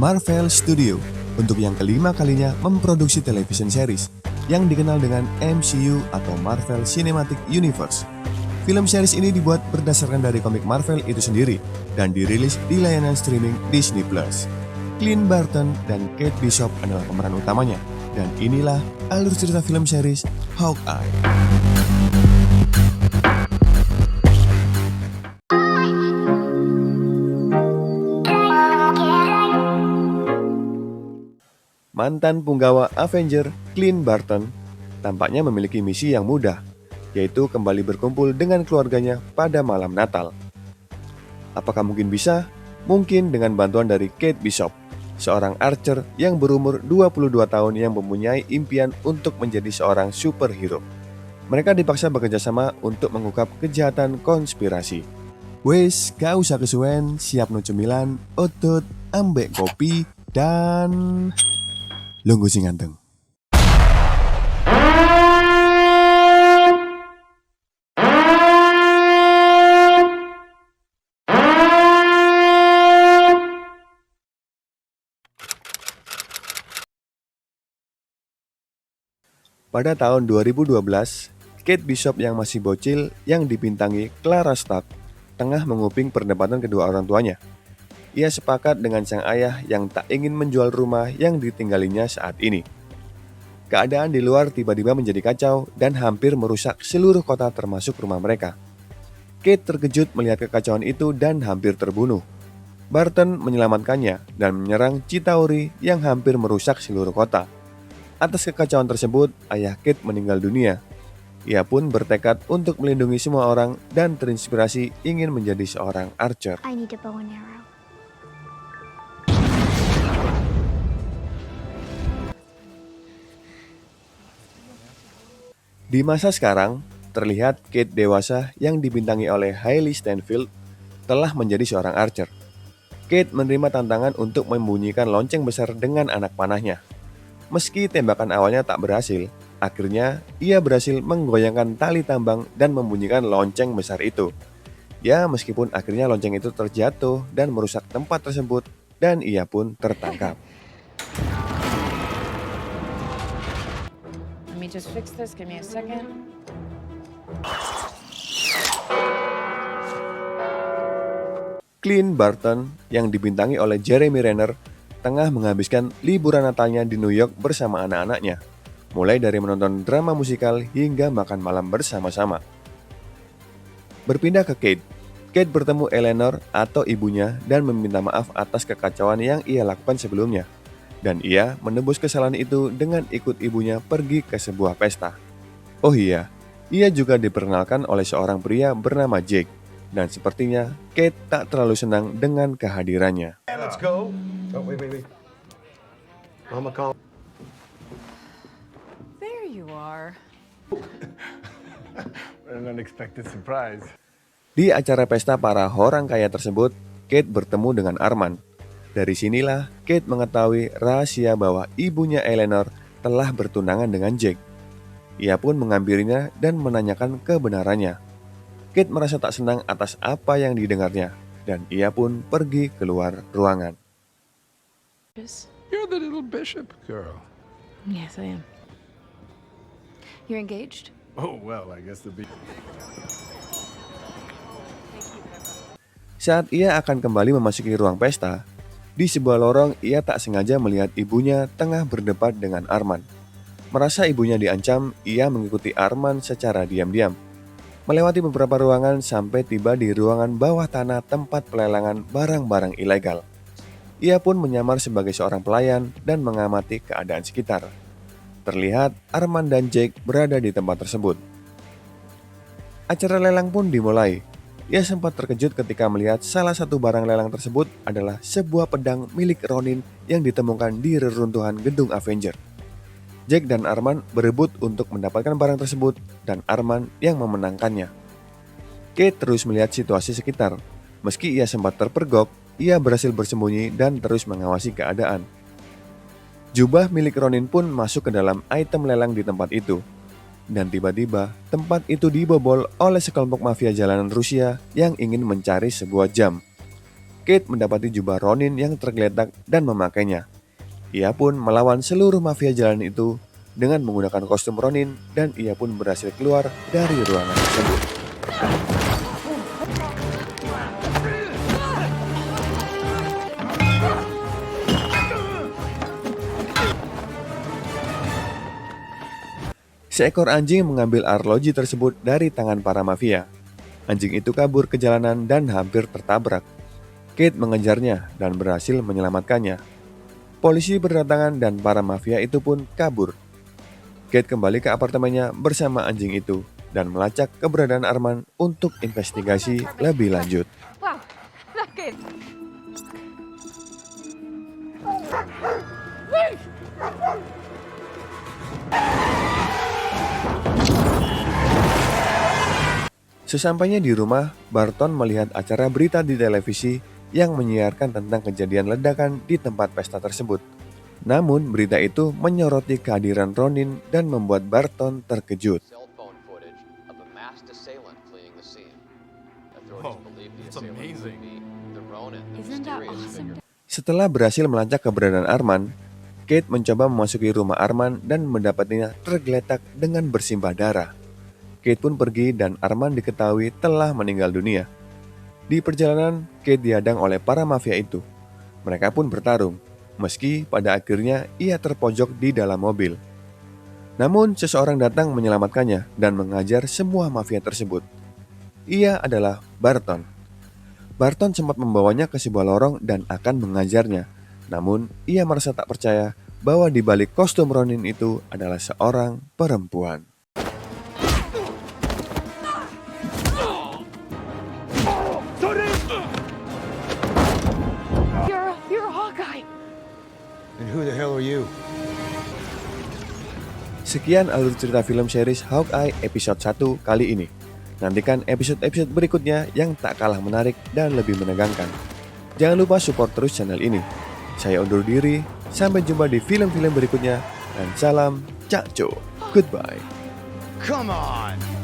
Marvel Studio untuk yang kelima kalinya memproduksi television series yang dikenal dengan MCU atau Marvel Cinematic Universe. Film series ini dibuat berdasarkan dari komik Marvel itu sendiri dan dirilis di layanan streaming Disney+. Clint Barton dan Kate Bishop adalah pemeran utamanya, dan inilah alur cerita film series Hawkeye. Mantan punggawa Avenger Clint Barton tampaknya memiliki misi yang mudah, yaitu kembali berkumpul dengan keluarganya pada malam Natal. Apakah mungkin bisa? Mungkin dengan bantuan dari Kate Bishop, seorang archer yang berumur 22 tahun yang mempunyai impian untuk menjadi seorang superhero. Mereka dipaksa bekerja sama untuk mengungkap kejahatan konspirasi. Wes, gak usah kesuwen, siap no cemilan, otot, ambek kopi, dan lungguh sing ganteng. Pada tahun 2012, Kate Bishop yang masih bocil yang dibintangi Clara Stark tengah menguping perdebatan kedua orang tuanya. Ia sepakat dengan sang ayah yang tak ingin menjual rumah yang ditinggalinya saat ini. Keadaan di luar tiba-tiba menjadi kacau dan hampir merusak seluruh kota termasuk rumah mereka. Kate terkejut melihat kekacauan itu dan hampir terbunuh. Barton menyelamatkannya dan menyerang Chitauri yang hampir merusak seluruh kota. Atas kekacauan tersebut, ayah Kate meninggal dunia. Ia pun bertekad untuk melindungi semua orang dan terinspirasi ingin menjadi seorang archer. I need a bow and arrow. Di masa sekarang, terlihat Kate dewasa yang dibintangi oleh Hailey Steinfeld telah menjadi seorang archer. Kate menerima tantangan untuk membunyikan lonceng besar dengan anak panahnya. Meski tembakan awalnya tak berhasil, akhirnya ia berhasil menggoyangkan tali tambang dan membunyikan lonceng besar itu. Ya, meskipun akhirnya lonceng itu terjatuh dan merusak tempat tersebut, dan ia pun tertangkap. Let me just fix this. Give me a second. Clint Barton yang dibintangi oleh Jeremy Renner tengah menghabiskan liburan Natalnya di New York bersama anak-anaknya, mulai dari menonton drama musikal hingga makan malam bersama-sama. Berpindah ke Kate, Kate bertemu Eleanor atau ibunya dan meminta maaf atas kekacauan yang ia lakukan sebelumnya. Dan ia menebus kesalahan itu dengan ikut ibunya pergi ke sebuah pesta. Oh iya, ia juga diperkenalkan oleh seorang pria bernama Jake. Dan sepertinya Kate tak terlalu senang dengan kehadirannya. Let's go. Oh, wait. Mama call. There you are. An unexpected surprise. Di acara pesta para orang kaya tersebut, Kate bertemu dengan Arman. Dari sinilah Kate mengetahui rahasia bahwa ibunya Eleanor telah bertunangan dengan Jake. Ia pun menghampirinya dan menanyakan kebenarannya. Kate merasa tak senang atas apa yang didengarnya, dan ia pun pergi keluar ruangan. You're the little bishop girl. Yes, I am. You're engaged? Oh, well, I guess the Saat ia akan kembali memasuki ruang pesta, di sebuah lorong ia tak sengaja melihat ibunya tengah berdebat dengan Arman. Merasa ibunya diancam, ia mengikuti Arman secara diam-diam. Melewati beberapa ruangan sampai tiba di ruangan bawah tanah tempat pelelangan barang-barang ilegal. Ia pun menyamar sebagai seorang pelayan dan mengamati keadaan sekitar. Terlihat Arman dan Jake berada di tempat tersebut. Acara lelang pun dimulai. Ia sempat terkejut ketika melihat salah satu barang lelang tersebut adalah sebuah pedang milik Ronin yang ditemukan di reruntuhan gedung Avenger. Jake dan Arman berebut untuk mendapatkan barang tersebut dan Arman yang memenangkannya. Kate terus melihat situasi sekitar. Meski ia sempat terpergok, ia berhasil bersembunyi dan terus mengawasi keadaan. Jubah milik Ronin pun masuk ke dalam item lelang di tempat itu. Dan tiba-tiba, tempat itu dibobol oleh sekelompok mafia jalanan Rusia yang ingin mencari sebuah jam. Kate mendapati jubah Ronin yang tergeletak dan memakainya. Ia pun melawan seluruh mafia jalanan itu dengan menggunakan kostum Ronin dan ia pun berhasil keluar dari ruangan tersebut. Seekor anjing mengambil arloji tersebut dari tangan para mafia. Anjing itu kabur ke jalanan dan hampir tertabrak. Kate mengejarnya dan berhasil menyelamatkannya. Polisi berdatangan dan para mafia itu pun kabur. Kate kembali ke apartemennya bersama anjing itu dan melacak keberadaan Arman untuk investigasi lebih lanjut. Wow, not good. Sesampainya di rumah, Barton melihat acara berita di televisi yang menyiarkan tentang kejadian ledakan di tempat pesta tersebut. Namun, berita itu menyoroti kehadiran Ronin dan membuat Barton terkejut. Cell phone footage of a masked assailant fleeing the scene. Whoa, Authorities believe the that's assailant amazing. could be the Ronin, the Isn't that mysterious awesome? figure. Setelah berhasil melacak keberadaan Arman, Kate mencoba memasuki rumah Arman dan mendapatinya tergeletak dengan bersimbah darah. Kate pun pergi dan Arman diketahui telah meninggal dunia. Di perjalanan, Kate dihadang oleh para mafia itu. Mereka pun bertarung, meski pada akhirnya ia terpojok di dalam mobil. Namun, seseorang datang menyelamatkannya dan mengajar semua mafia tersebut. Ia adalah Barton. Barton sempat membawanya ke sebuah lorong dan akan mengajarnya. Namun, ia merasa tak percaya bahwa di balik kostum Ronin itu adalah seorang perempuan. You're a Hawkeye. And who the hell are you? Sekian alur cerita film series Hawkeye episode 1 kali ini. Nantikan episode-episode berikutnya yang tak kalah menarik dan lebih menegangkan. Jangan lupa support terus channel ini. Saya undur diri, sampai jumpa di film-film berikutnya, dan salam Cakco. Goodbye. Come on!